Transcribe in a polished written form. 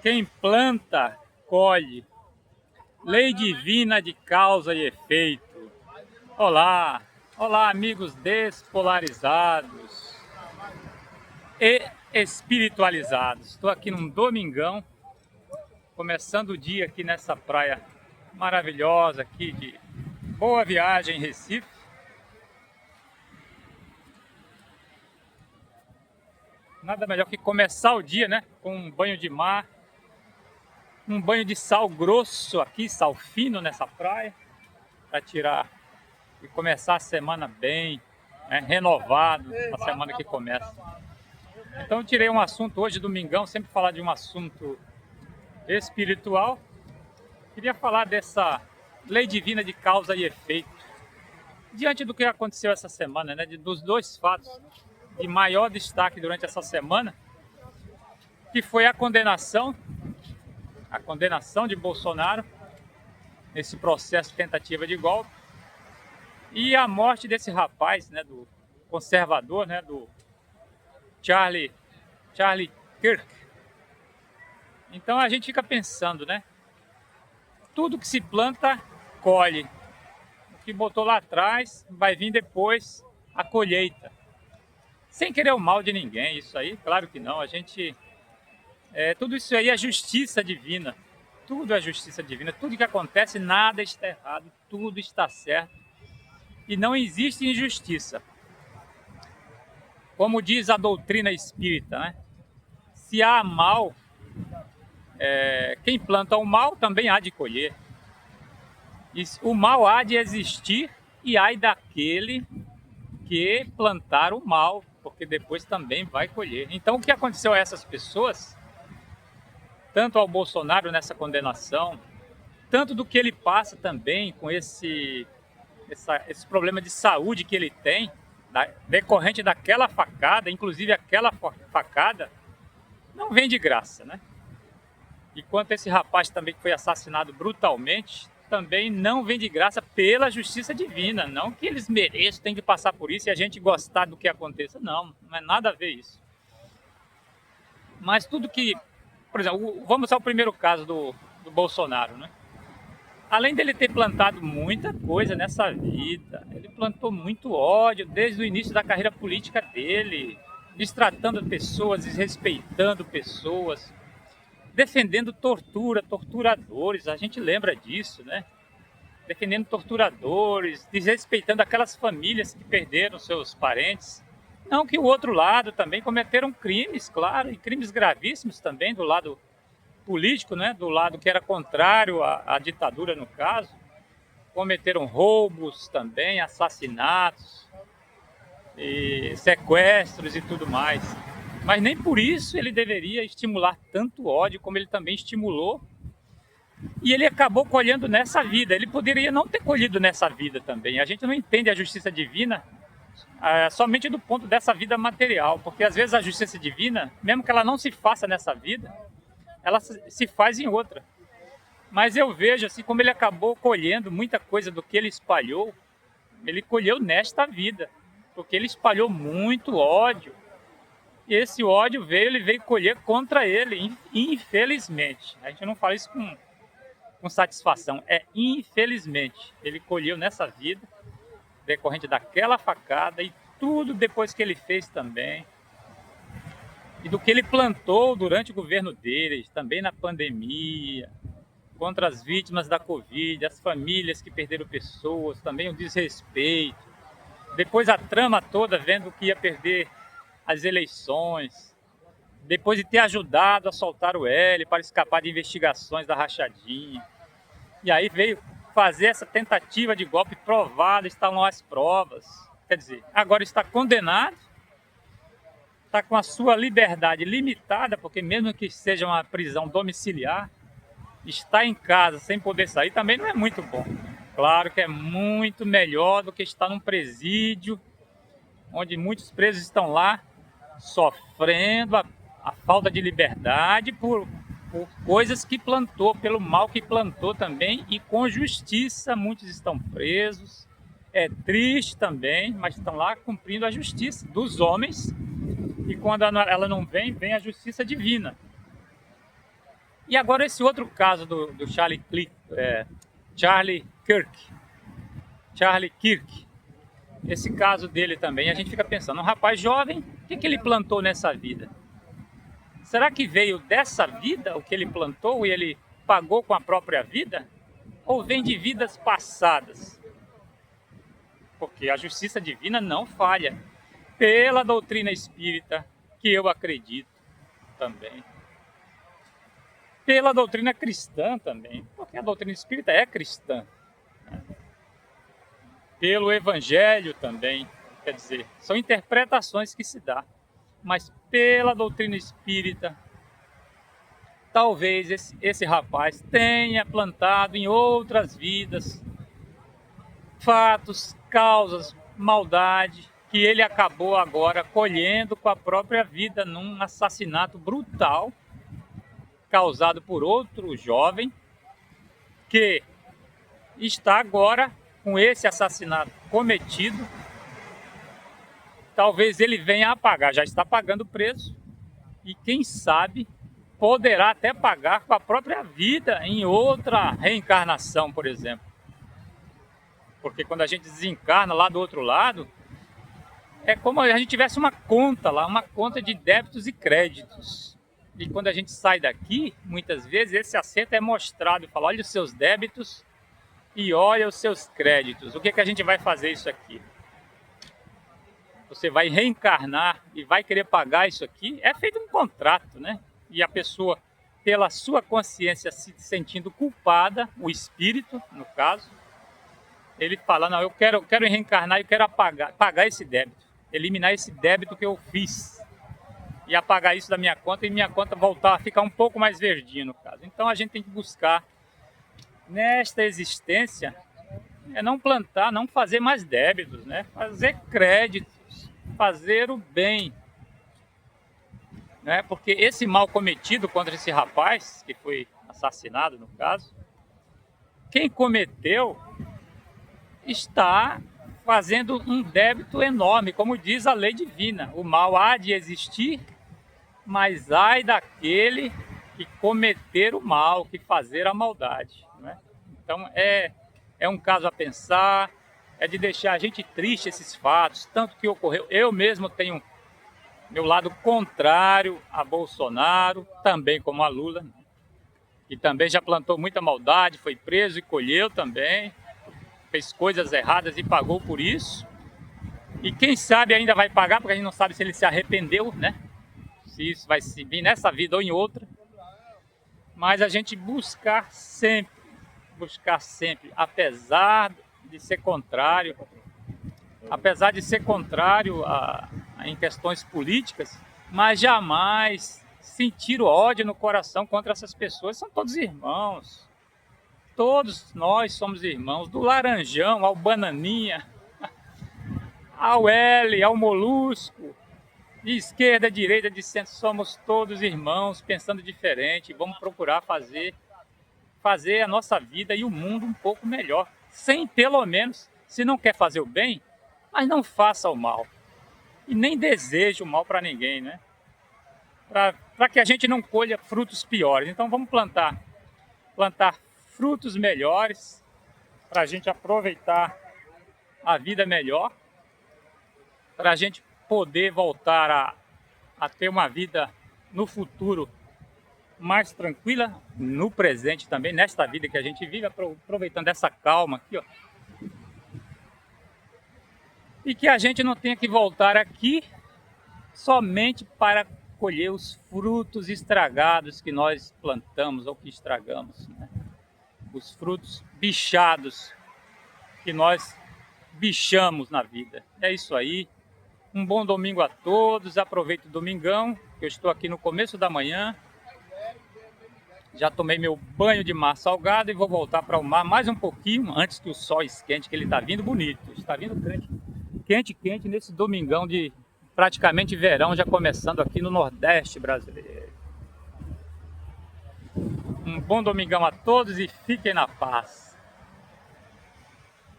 Quem planta, colhe. Lei divina de causa e efeito. Olá, olá amigos despolarizados e espiritualizados. Estou aqui num domingão, começando o dia aqui nessa praia maravilhosa aqui de Boa Viagem, Recife. Nada melhor que começar o dia, né, com um banho de mar, um banho de sal grosso aqui, sal fino nessa praia, para tirar e começar a semana bem, né, renovado, a semana que começa. Então eu tirei um assunto hoje, domingão, sempre falar de um assunto espiritual. Queria falar dessa lei divina de causa e efeito. Diante do que aconteceu essa semana, né, dos dois fatos de maior destaque durante essa semana, que foi a condenação de Bolsonaro nesse processo de tentativa de golpe e a morte desse rapaz, né, do conservador, né, do Charlie Kirk. Então a gente fica pensando, né, tudo que se planta, colhe. O que botou lá atrás vai vir depois a colheita. Sem querer o mal de ninguém, isso aí, claro que não. Tudo isso aí é justiça divina. Tudo é justiça divina. Tudo que acontece, nada está errado. Tudo está certo. E não existe injustiça. Como diz a doutrina espírita, né? Se há mal, quem planta o mal também há de colher. O mal há de existir e ai daquele que plantar o mal, porque depois também vai colher. Então o que aconteceu a essas pessoas, tanto ao Bolsonaro nessa condenação, tanto do que ele passa também com esse problema de saúde que ele tem, decorrente daquela facada, inclusive aquela facada não vem de graça, né? E quanto esse rapaz também que foi assassinado brutalmente, também não vem de graça pela justiça divina. Não que eles mereçam, tem que passar por isso e a gente gostar do que aconteça. Não é nada a ver isso. Mas tudo que... Por exemplo, vamos ao primeiro caso do Bolsonaro, né? Além dele ter plantado muita coisa nessa vida, ele plantou muito ódio desde o início da carreira política dele, destratando pessoas, desrespeitando pessoas, defendendo torturadores, a gente lembra disso, né? Defendendo torturadores, desrespeitando aquelas famílias que perderam seus parentes. Não que o outro lado também cometeram crimes, claro, e crimes gravíssimos também do lado político, né? Do lado que era contrário à ditadura, no caso. Cometeram roubos também, assassinatos, e sequestros e tudo mais. Mas nem por isso ele deveria estimular tanto ódio como ele também estimulou. E ele acabou colhendo nessa vida. Ele poderia não ter colhido nessa vida também. A gente não entende a justiça divina somente do ponto dessa vida material. Porque às vezes a justiça divina, mesmo que ela não se faça nessa vida, ela se faz em outra. Mas eu vejo assim como ele acabou colhendo muita coisa do que ele espalhou. Ele colheu nesta vida. Porque ele espalhou muito ódio. E esse ódio ele veio colher contra ele, infelizmente. A gente não fala isso com satisfação, infelizmente. Ele colheu nessa vida, decorrente daquela facada e tudo depois que ele fez também. E do que ele plantou durante o governo dele, também na pandemia, contra as vítimas da Covid, as famílias que perderam pessoas, também o desrespeito. Depois a trama toda, vendo que ia perder as eleições, depois de ter ajudado a soltar o L para escapar de investigações da rachadinha. E aí veio fazer essa tentativa de golpe provada, estavam as provas. Quer dizer, agora está condenado, está com a sua liberdade limitada, porque mesmo que seja uma prisão domiciliar, está em casa sem poder sair também não é muito bom. Claro que é muito melhor do que estar num presídio, onde muitos presos estão lá sofrendo a falta de liberdade por coisas que plantou, pelo mal que plantou também, e com justiça muitos estão presos. É triste também, mas estão lá cumprindo a justiça dos homens, e quando ela não vem, vem a justiça divina. E agora esse outro caso do Charlie Kirk. Esse caso dele também, a gente fica pensando, um rapaz jovem, o que ele plantou nessa vida? Será que veio dessa vida o que ele plantou e ele pagou com a própria vida? Ou vem de vidas passadas? Porque a justiça divina não falha. Pela doutrina espírita, que eu acredito também. Pela doutrina cristã também, porque a doutrina espírita é cristã. Pelo evangelho também, quer dizer, são interpretações que se dá. Mas pela doutrina espírita, talvez esse rapaz tenha plantado em outras vidas fatos, causas, maldade, que ele acabou agora colhendo com a própria vida num assassinato brutal causado por outro jovem que está agora com esse assassinato cometido. Talvez ele venha a pagar, já está pagando o preço e quem sabe poderá até pagar com a própria vida em outra reencarnação, por exemplo. Porque quando a gente desencarna lá do outro lado, é como se a gente tivesse uma conta lá, uma conta de débitos e créditos. E quando a gente sai daqui, muitas vezes esse acerto é mostrado e fala, olha os seus débitos e olha os seus créditos. O que a gente vai fazer isso aqui? Você vai reencarnar e vai querer pagar isso aqui? É feito um contrato, né? E a pessoa, pela sua consciência se sentindo culpada, o espírito, no caso, ele fala, não, eu quero reencarnar e quero pagar esse débito, eliminar esse débito que eu fiz. E apagar isso da minha conta e minha conta voltar a ficar um pouco mais verdinha, no caso. Então a gente tem que buscar, nesta existência, não plantar, não fazer mais débitos, né? Fazer créditos, fazer o bem. Né? Porque esse mal cometido contra esse rapaz, que foi assassinado no caso, quem cometeu está fazendo um débito enorme, como diz a lei divina. O mal há de existir, mas ai daquele que cometer o mal, que fazer a maldade. Né? Então é um caso a pensar, é de deixar a gente triste esses fatos, tanto que ocorreu. Eu mesmo tenho meu lado contrário a Bolsonaro, também como a Lula, que também já plantou muita maldade, foi preso e colheu também, fez coisas erradas e pagou por isso. E quem sabe ainda vai pagar, porque a gente não sabe se ele se arrependeu, né? Se isso vai se vir nessa vida ou em outra. Mas a gente buscar sempre, apesar de ser contrário em questões políticas, mas jamais sentir o ódio no coração contra essas pessoas. São todos irmãos. Todos nós somos irmãos, do laranjão ao bananinha, ao L, ao molusco, de esquerda, direita, de centro, somos todos irmãos, pensando diferente. Vamos procurar fazer a nossa vida e o mundo um pouco melhor, sem, pelo menos, se não quer fazer o bem, mas não faça o mal. E nem deseje o mal para ninguém, né? Para que a gente não colha frutos piores. Então vamos plantar frutos melhores, para a gente aproveitar a vida melhor, para a gente poder voltar a ter uma vida no futuro mais tranquila, no presente também, nesta vida que a gente vive, aproveitando essa calma aqui, ó. E que a gente não tenha que voltar aqui somente para colher os frutos estragados que nós plantamos ou que estragamos, né? Os frutos bichados que nós bichamos na vida. É isso aí. Um bom domingo a todos. Aproveite o domingão. Eu estou aqui no começo da manhã. Já tomei meu banho de mar salgado e vou voltar para o mar mais um pouquinho antes que o sol esquente, que ele está vindo bonito. Está vindo quente nesse domingão de praticamente verão, já começando aqui no Nordeste brasileiro. Um bom domingão a todos e fiquem na paz.